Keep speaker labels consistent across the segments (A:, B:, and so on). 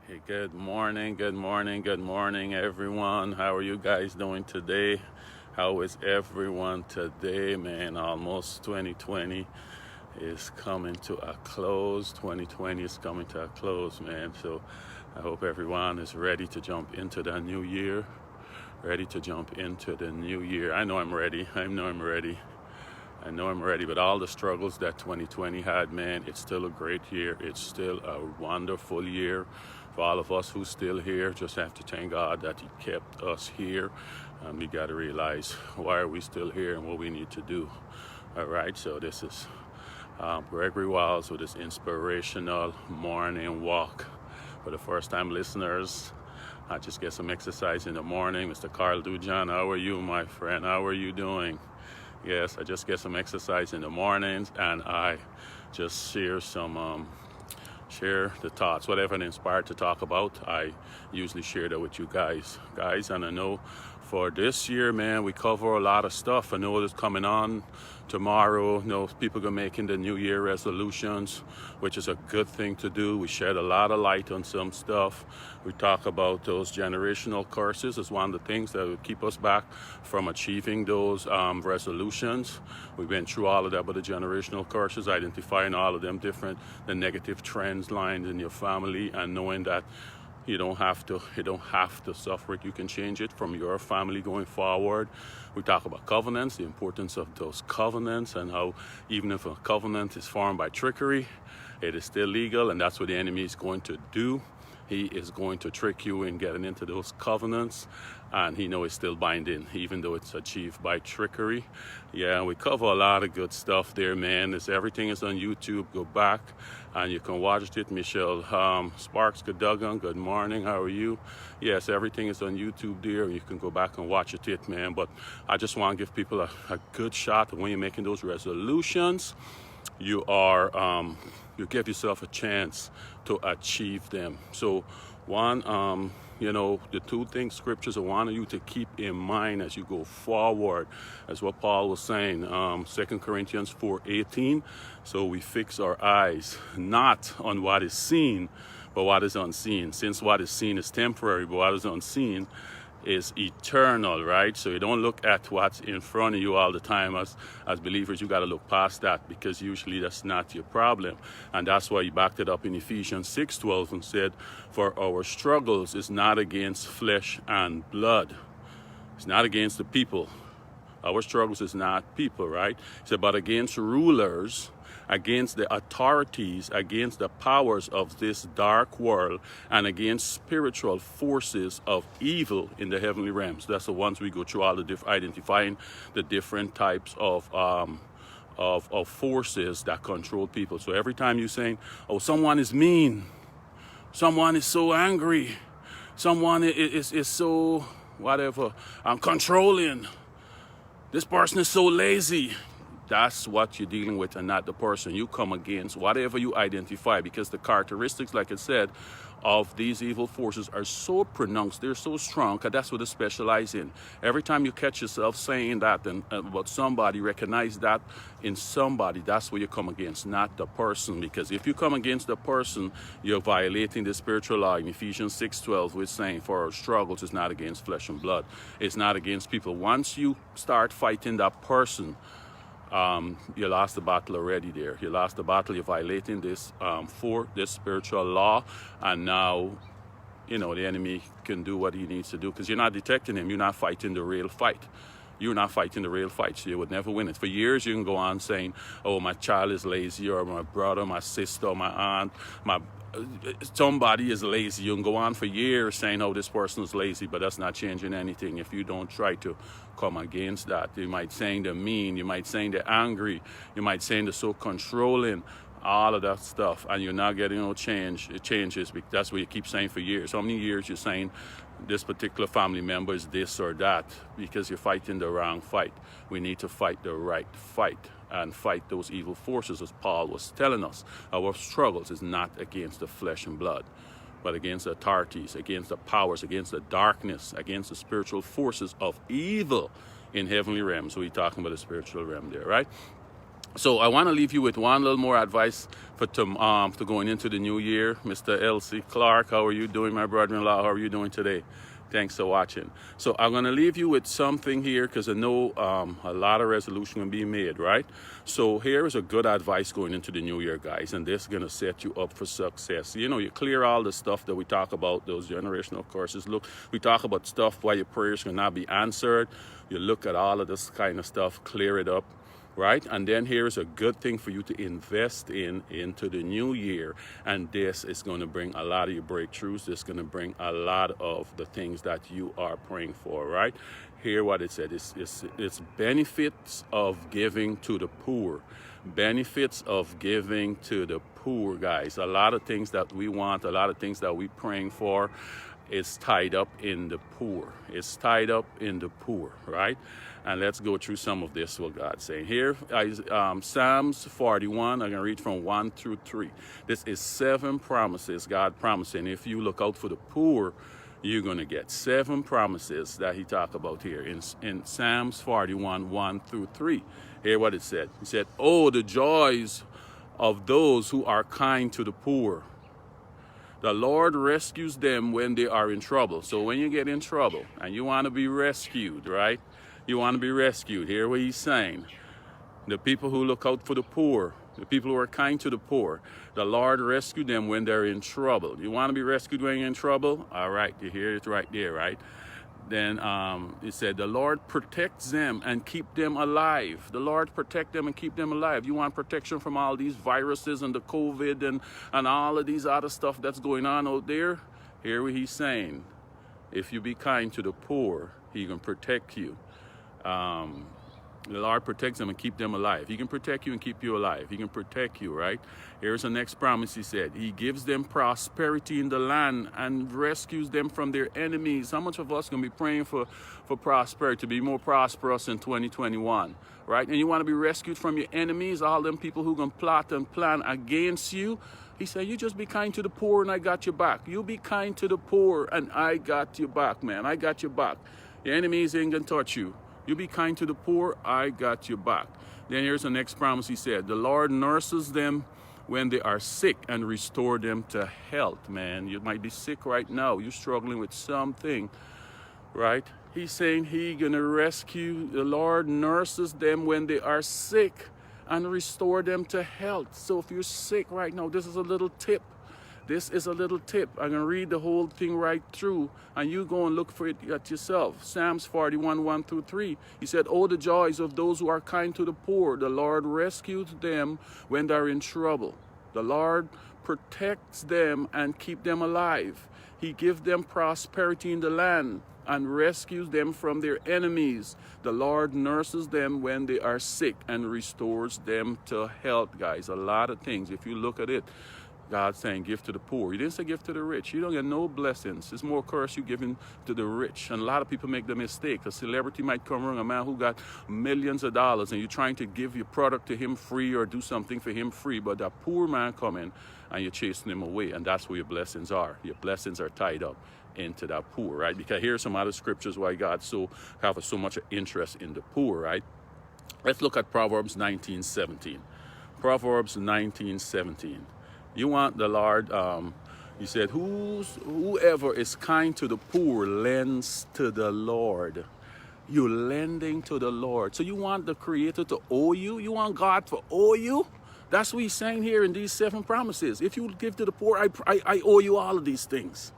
A: Hey, good morning, everyone. How are you guys doing today? How is everyone today, man? Almost 2020 is coming to a close. 2020 is coming to a close, man. So I hope everyone is ready to jump into the new year. Ready to jump into the new year. I know I'm ready. I know I'm ready, but all the struggles that 2020 had, man, it's still a great year. It's still a wonderful year. For all of us who's still here, just have to thank God that He kept us here. We got to realize why are we still here and what we need to do. All right, so this is Gregory Wiles with this inspirational morning walk. For the first time listeners, I just get some exercise in the morning. Mr. Carl Dujan, how are you, my friend? How are you doing? Yes, I just get some exercise in the mornings, and I just share the thoughts, whatever I'm inspired to talk about. I usually share that with you guys. And I know for this year, man, we cover a lot of stuff. I know it's coming on tomorrow. You know, people are making the New Year resolutions, which is a good thing to do. We shed a lot of light on some stuff. We talk about those generational curses as one of the things that would keep us back from achieving those resolutions. We've been through all of that, but the generational curses, identifying all of them different, the negative trends lines in your family, and knowing that you don't have to suffer it. You can change it from your family going forward. We talk about covenants, the importance of those covenants, and how even if a covenant is formed by trickery, it is still legal, and that's what the enemy is going to do. He is going to trick you in getting into those covenants, and he knows it's still binding, even though it's achieved by trickery. Yeah, we cover a lot of good stuff there, man. Everything is on YouTube. Go back and you can watch it. Michelle Sparks Cadogan, good morning. How are you? Yes, everything is on YouTube there. You can go back and watch it, man. But I just want to give people a good shot when you're making those resolutions. You give yourself a chance to achieve them. So one, the two things scriptures I want you to keep in mind as you go forward, as what Paul was saying, 2 Corinthians 4:18. So we fix our eyes not on what is seen, but what is unseen. Since what is seen is temporary, but what is unseen is eternal, right? So you don't look at what's in front of you all the time. As believers, you got to look past that, because usually that's not your problem. And that's why he backed it up in Ephesians 6:12 and said, for our struggles is not against flesh and blood. It's not against the people. Our struggles is not people, right? He said, but against rulers, against the authorities, against the powers of this dark world, and against spiritual forces of evil in the heavenly realms. That's the ones we go through, all the identifying the different types of forces that control people. So every time you're saying, oh, someone is mean, someone is so angry, someone is so whatever, I'm controlling, this person is so lazy. That's what you're dealing with, and not the person. You come against whatever you identify, because the characteristics, like I said, of these evil forces are so pronounced, they're so strong, because that's what they specialize in. Every time you catch yourself saying that about somebody, recognize that in somebody, that's what you come against, not the person. Because if you come against the person, you're violating the spiritual law. In Ephesians 6:12, we're saying, for our struggles is not against flesh and blood. It's not against people. Once you start fighting that person, you lost the battle already there. You lost the battle. You're violating this this spiritual law, and now the enemy can do what he needs to do, because you're not detecting him. You're not fighting the real fight. You're not fighting the real fight, so you would never win it. For years, you can go on saying, oh, my child is lazy, or my brother, my sister, my aunt, somebody is lazy. You can go on for years saying, oh, this person is lazy, but that's not changing anything if you don't try to come against that. You might saying they're mean, you might saying they're angry, you might saying they're so controlling, all of that stuff, and you're not getting no change. It changes, because that's what you keep saying for years. How many years you're saying this particular family member is this or that? Because you're fighting the wrong fight. We need to fight the right fight and fight those evil forces, as Paul was telling us. Our struggles is not against the flesh and blood, but against the authorities, against the powers, against the darkness, against the spiritual forces of evil in heavenly realms. So we're talking about the spiritual realm there, right? So I want to leave you with one little more advice to going into the new year. Mr. L.C. Clark, how are you doing, my brother-in-law? How are you doing today? Thanks for watching. So I'm going to leave you with something here because I know a lot of resolution can be made, right? So here is a good advice going into the new year, guys, and this is going to set you up for success. You know, you clear all the stuff that we talk about, those generational curses. Look, we talk about stuff why your prayers cannot be answered. You look at all of this kind of stuff, clear it up. Right? And then here's a good thing for you to invest into the new year. And this is going to bring a lot of your breakthroughs. This is going to bring a lot of the things that you are praying for, right? Hear what it said. It's benefits of giving to the poor. Benefits of giving to the poor, guys. A lot of things that we want, a lot of things that we're praying for is tied up in the poor. It's tied up in the poor, right? And let's go through some of this, what God's saying. Here, Psalms 41, I'm going to read from 1 through 3. This is 7 promises God promising. If you look out for the poor, you're going to get 7 promises that he talked about here in Psalms 41, 1 through 3. Hear what it said. He said, oh, the joys of those who are kind to the poor. The Lord rescues them when they are in trouble. So when you get in trouble and you want to be rescued, right? You want to be rescued. Hear what he's saying. The people who look out for the poor, the people who are kind to the poor, the Lord rescued them when they're in trouble. You want to be rescued when you're in trouble? All right, you hear it right there, right? Then it said, the Lord protects them and keep them alive. The Lord protect them and keep them alive. You want protection from all these viruses and the COVID and all of these other stuff that's going on out there? Hear what he's saying. If you be kind to the poor, he can protect you. The Lord protects them and keep them alive. He can protect you and keep you alive. He can protect you, right? Here's the next promise he said. He gives them prosperity in the land and rescues them from their enemies. How much of us can be praying for prosperity, to be more prosperous in 2021, right? And you want to be rescued from your enemies, all them people who can plot and plan against you. He said, you just be kind to the poor and I got your back. You be kind to the poor and I got your back, man. I got your back. Your enemies ain't gonna touch you. You be kind to the poor, I got your back. Then here's the next promise he said. The Lord nurses them when they are sick and restore them to health, man. You might be sick right now. You're struggling with something, right? He's saying he gonna rescue. The Lord nurses them when they are sick and restore them to health. So if you're sick right now, this is a little tip. This is a little tip. I'm going to read the whole thing right through, and you go and look for it at yourself. Psalms 41, 1 through 3. He said, oh, the joys of those who are kind to the poor. The Lord rescues them when they're in trouble. The Lord protects them and keep them alive. He gives them prosperity in the land and rescues them from their enemies. The Lord nurses them when they are sick and restores them to health, guys. A lot of things. If you look at it, God's saying give to the poor. He didn't say give to the rich. You don't get no blessings. It's more curse you giving to the rich. And a lot of people make the mistake. A celebrity might come around, a man who got millions of dollars, and you're trying to give your product to him free or do something for him free, but that poor man come in and you're chasing him away. And that's where your blessings are. Your blessings are tied up into that poor, right? Because here's some other scriptures why God have so much interest in the poor, right? Let's look at Proverbs 19:17. Proverbs 19:17. You want the Lord, he said, whoever is kind to the poor lends to the Lord. You're lending to the Lord. So you want the Creator to owe you? You want God to owe you? That's what he's saying here in these 7 promises. If you give to the poor, I owe you all of these things.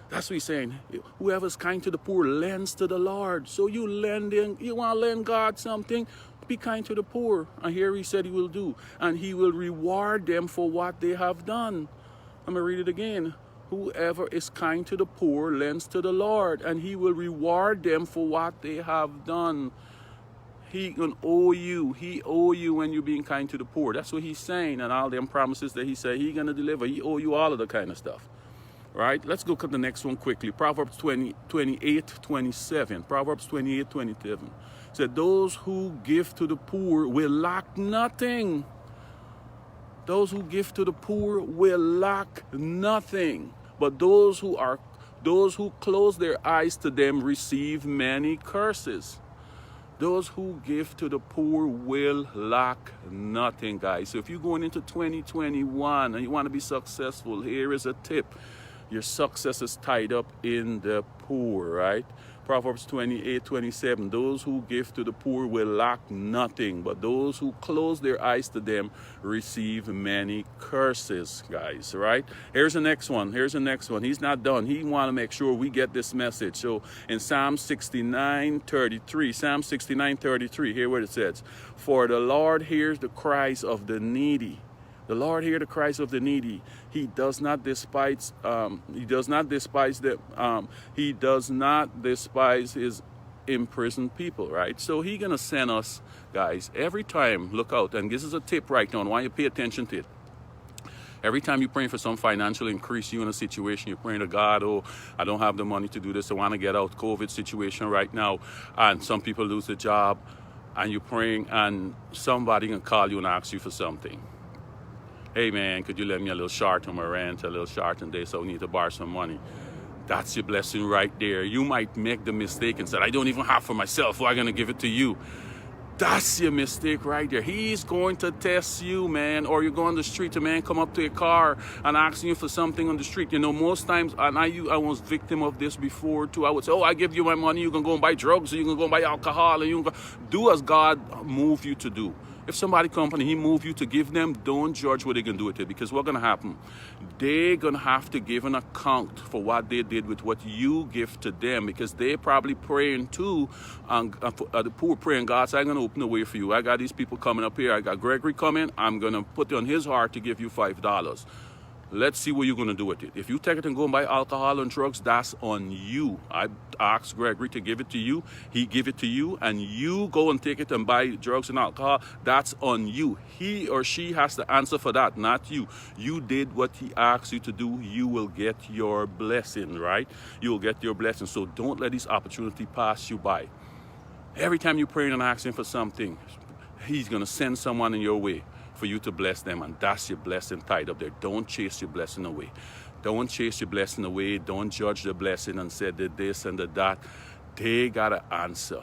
A: That's what he's saying. Whoever is kind to the poor lends to the Lord. So you want to lend God something? Be kind to the poor. And here he said he will do. And he will reward them for what they have done. I'm going to read it again. Whoever is kind to the poor lends to the Lord, and he will reward them for what they have done. He can owe you. He owe you when you're being kind to the poor. That's what he's saying. And all them promises that he said he's going to deliver. He owe you all of the kind of stuff. Right? Let's go to the next one quickly. Proverbs 28:27. Proverbs 28:27. Said, those who give to the poor will lack nothing. Those who give to the poor will lack nothing. But those who close their eyes to them receive many curses. Those who give to the poor will lack nothing, guys. So if you're going into 2021 and you want to be successful, here is a tip. Your success is tied up in the poor, right? Proverbs 28:27. Those who give to the poor will lack nothing, but those who close their eyes to them receive many curses, guys, right? Here's the next one. He's not done. He want to make sure we get this message. So in Psalm 69:33, hear what it says. For the Lord hears the cries of the needy. The Lord hears the cries of the needy. He does not despise. He does not despise his imprisoned people. Right. So He's gonna send us, guys, every time. Look out, and this is a tip right now. I want you to pay attention to it. Every time you're praying for some financial increase, you're in a situation, you're praying to God, oh, I don't have the money to do this. I want to get out COVID situation right now. And some people lose their job, and you're praying, and somebody can call you and ask you for something. Hey man, could you lend me a little short on my rent, a little short on this, so I need to borrow some money. That's your blessing right there. You might make the mistake and say, I don't even have for myself, why am I going to give it to you? That's your mistake right there. He's going to test you, man. Or you go on the street, a man come up to your car and asking you for something on the street. You know, most times, and I was victim of this before too. I would say, oh, I give you my money, you can go and buy drugs, or you can go and buy alcohol, and you can go. Do as God move you to do. If somebody comes and He move you to give them, don't judge what they can do with it, because what's going to happen? They're going to have to give an account for what they did with what you give to them, because they're probably praying too, the poor praying, God, so I'm going to open the way for you. I got these people coming up here. I got Gregory coming. I'm going to put it on his heart to give you $5. Let's see what you're going to do with it. If you take it and go and buy alcohol and drugs, that's on you. I asked Gregory to give it to you. He give it to you, and you go and take it and buy drugs and alcohol. That's on you. He or she has to answer for that, not you. You did what he asked you to do. You will get your blessing, right? You will get your blessing. So don't let this opportunity pass you by. Every time you're praying and asking for something, He's going to send someone in your way for you to bless them, and that's your blessing tied up there. Don't chase your blessing away. Don't chase your blessing away. Don't judge the blessing and say the this and the that. They gotta answer.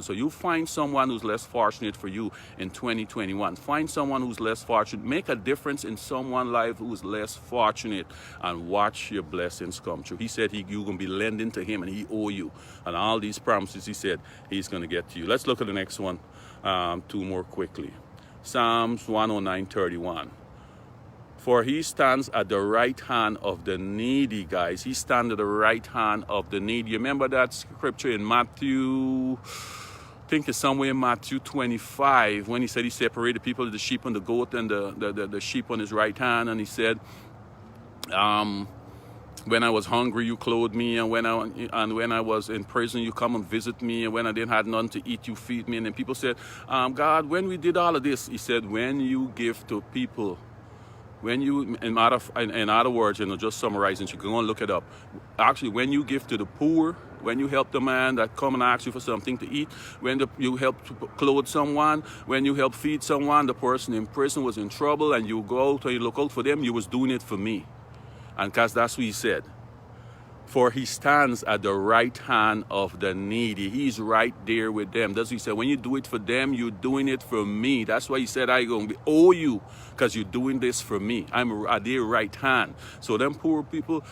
A: So you find someone who's less fortunate for you in 2021. Find someone who's less fortunate. Make a difference in someone's life who's less fortunate, and watch your blessings come true. He said you're going to be lending to Him, and He owe you. And all these promises He said He's going to get to you. Let's look at the next one, two more quickly. Psalms 109:31. For He stands at the right hand of the needy, guys. He stands at the right hand of the needy. You remember that scripture in Matthew, I think it's somewhere in Matthew 25, when He said He separated people, the sheep and the goat, and the sheep on His right hand. And He said, when I was hungry, you clothed me, and when I was in prison, you come and visit me, and when I didn't have none to eat, you feed me. And then people said, God, when we did all of this, He said, when you give to people, when you, in other words, just summarizing, you can go and look it up. Actually, when you give to the poor, when you help the man that come and ask you for something to eat, when you help to clothe someone, when you help feed someone, the person in prison was in trouble, and you go out and you look out for them, you was doing it for me. And because that's what He said. For He stands at the right hand of the needy. He's right there with them. That's what He said. When you do it for them, you're doing it for me. That's why He said, I'm going to owe you, because you're doing this for me. I'm at their right hand. So them poor people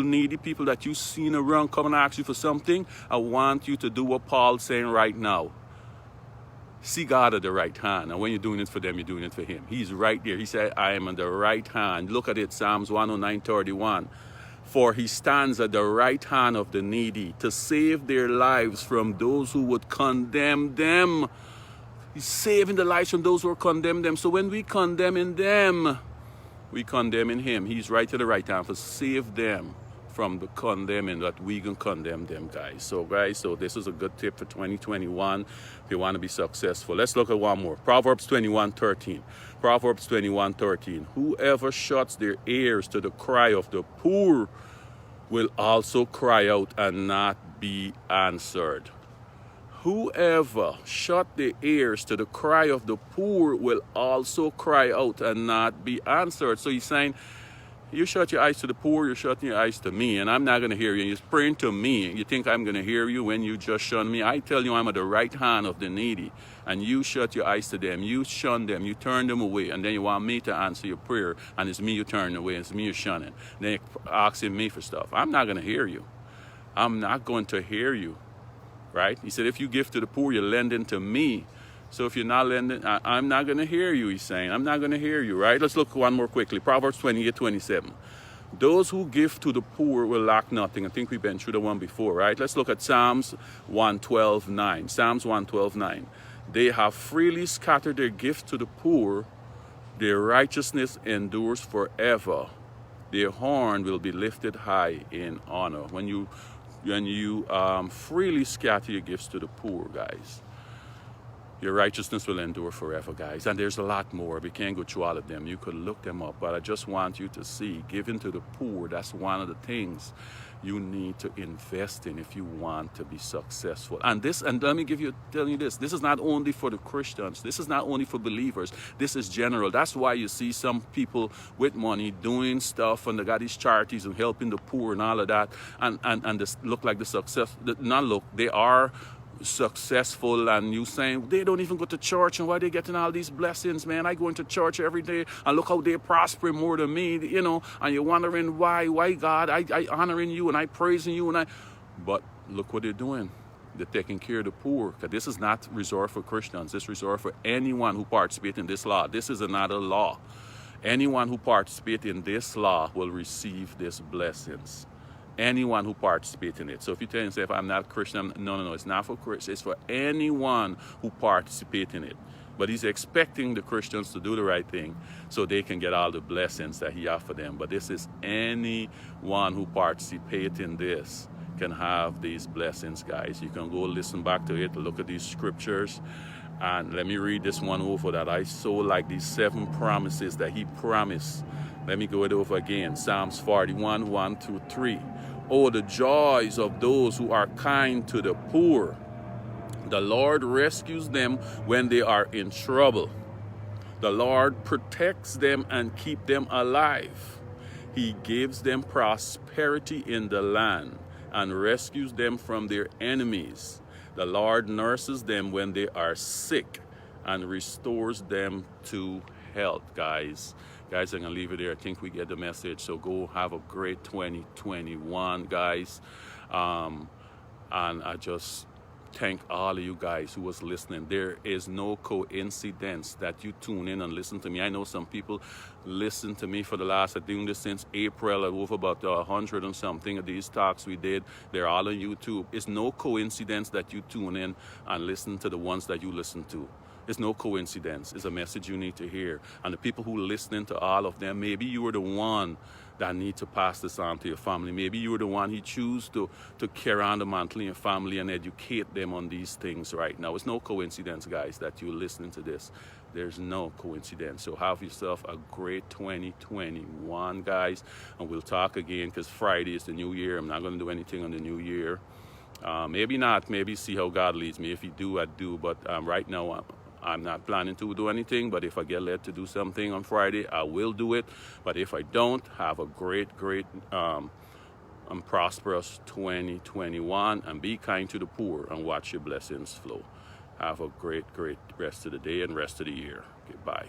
A: needy, people that you've seen around come and ask you for something, I want you to do what Paul's saying right now. See God at the right hand. And when you're doing it for them, you're doing it for Him. He's right there. He said, I am at the right hand. Look at it, Psalms 109:31. For He stands at the right hand of the needy to save their lives from those who would condemn them. He's saving the lives from those who condemn them. So when we condemn in them, we condemn in Him. He's right at the right hand to save them from the condemning, that we can condemn them, guys. So this is a good tip for 2021 if you want to be successful. Let's look at one more. Proverbs 21:13. Proverbs 21:13. Whoever shuts their ears to the cry of the poor will also cry out and not be answered. Whoever shut their ears to the cry of the poor will also cry out and not be answered. So He's saying, You shut your eyes to the poor, you're shutting your eyes to me, and I'm not going to hear you. You're praying to me. You think I'm going to hear you when you just shun me? I tell you I'm at the right hand of the needy, and you shut your eyes to them. You shun them. You turn them away, and then you want me to answer your prayer, and it's me you turn away. It's me you're shunning. Then you're asking me for stuff. I'm not going to hear you. I'm not going to hear you, right? He said, if you give to the poor, you're lending to me. So if you're not lending, I'm not going to hear you, he's saying. I'm not going to hear you, right? Let's look one more quickly. Proverbs 28:27. Those who give to the poor will lack nothing. I think we've been through the one before, right? Let's look at Psalms 112:9. Psalms 112:9. They have freely scattered their gift to the poor. Their righteousness endures forever. Their horn will be lifted high in honor. When you freely scatter your gifts to the poor, guys, your righteousness will endure forever, guys. And there's a lot more. We can't go through all of them. You could look them up. But I just want you to see, giving to the poor, that's one of the things you need to invest in if you want to be successful. And let me tell you this. This is not only for the Christians. This is not only for believers. This is general. That's why you see some people with money doing stuff, and they got these charities and helping the poor and all of that. And this look like the success. Not look. They are successful, and you saying they don't even go to church, and why they getting all these blessings, man? I go into church every day and look how they prosper more than me, and you're wondering why God, I honoring you and I praising you, but look what they're doing. They're taking care of the poor, because this is not reserved for Christians. This is reserved for anyone who participates in this law. This is another law. Anyone who participates in this law will receive these blessings. Anyone who participates in it. So if you tell yourself, I'm not Christian, no, it's not for Christians. It's for anyone who participates in it. But he's expecting the Christians to do the right thing so they can get all the blessings that he offers them. But this is anyone who participates in this can have these blessings, guys. You can go listen back to it, look at these scriptures. And let me read this one over that I so like these 7 promises that he promised. Let me go it over again. Psalms 41, 1-3. Oh, the joys of those who are kind to the poor. The Lord rescues them when they are in trouble. The Lord protects them and keeps them alive. He gives them prosperity in the land and rescues them from their enemies. The Lord nurses them when they are sick and restores them to health, guys. Guys, I'm going to leave it there. I think we get the message. So go have a great 2021, guys. And I just thank all of you guys who was listening. There is no coincidence that you tune in and listen to me. I know some people listen to me for the last, I've been doing this since April. I've over about 100 and something of these talks we did. They're all on YouTube. It's no coincidence that you tune in and listen to the ones that you listen to. It's no coincidence. It's a message you need to hear. And the people who are listening to all of them, maybe you were the one that need to pass this on to your family. Maybe you were the one who choose to carry on the mantle in your family and educate them on these things right now. It's no coincidence, guys, that you're listening to this. There's no coincidence. So have yourself a great 2021, guys. And we'll talk again, because Friday is the new year. I'm not going to do anything on the new year. Maybe not. Maybe see how God leads me. If he do, I do. But right now, I'm not planning to do anything, but if I get led to do something on Friday, I will do it. But if I don't, have a great and prosperous 2021, and be kind to the poor and watch your blessings flow. Have a great rest of the day and rest of the year. Goodbye.